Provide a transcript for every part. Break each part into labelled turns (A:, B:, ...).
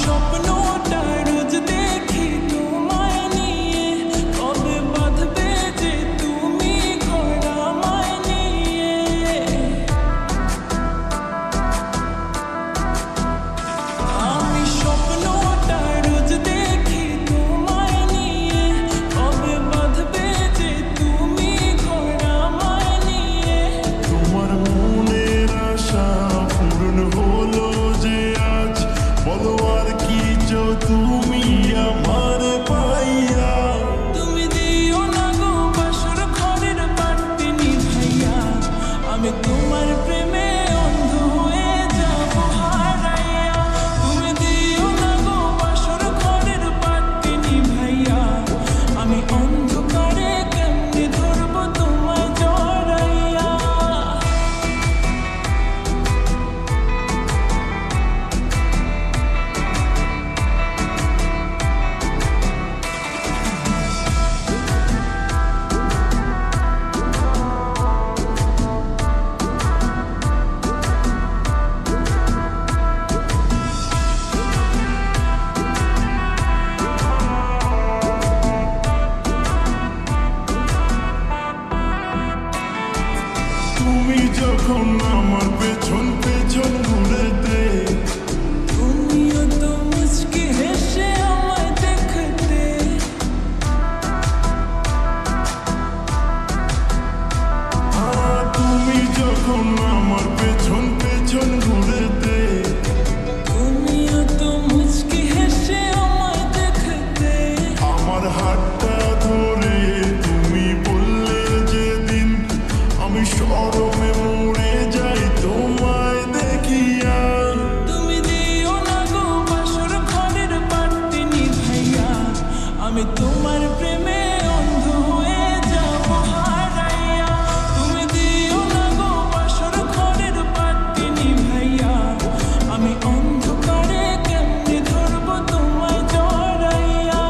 A: স্বপ্নটা রোজ দেখি তোমায় নিয়ে, কবে বাঁধবে যে তুমি ঘর আমায় নিয়ে। আমি স্বপ্নটা রোজ দেখি তোমায় নিয়ে, কবে বাঁধবে যে তুমি ঘর আমায় নিয়ে।
B: তোমার মনের আশা পূরণ হলো যে আজ, বলো আর কি চাও তুমি আমার পাইয়া।
A: তুমি দিও না গো বাসর ঘরের বাতি নিভাইয়া, আমি তোমার প্রেমে অন্ধ হয়ে যাব হারাইয়া। তুমি দিও না গো বাসর ঘরের বাতি নিভাইয়া, আমি অন্ধকারে কেমনে ধরবো তোমায় জড়াইয়া।
B: তুমি যখন আমার পেছন পেছন ঘুরেতে,
A: তুমিও তো মুচকি হেসে আমায় দেখতে।
B: তুমি যখন আমার পেছন পেছন ঘুরেতে,
A: তুমিও তো মুচকি হেসে আমায় দেখতে।
B: আমার হাতটা ধরে তুমি বললে যেদিন, আমি শরমে মরে যাই তোমায় দেখিয়া।
A: তুমি দিও না গো বাসর ঘরের বাতি নিভাইয়া, আমি তোমার প্রেমে অন্ধ হয়ে যাব হারাইয়া। তুমি দিও না গো বাসর ঘরের বাতি নিভাইয়া, আমি অন্ধকারে কেমনে ধরবো তোমায় জড়াইয়া।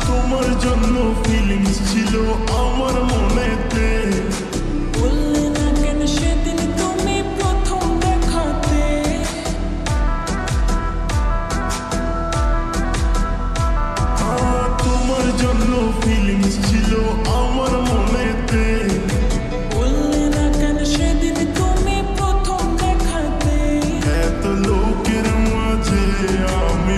B: তোমার জন্য ফিলিংস ছিল আমার মনেতে,
A: বললে না কেন সেদিন তুমি প্রথম দেখাতে।
B: তোমার জন্য ফিলিংস ছিল আমার মনেতে।
A: বললে না কেন সেদিন তুমি প্রথম দেখাতে।
B: এত লোকের মাঝে আমি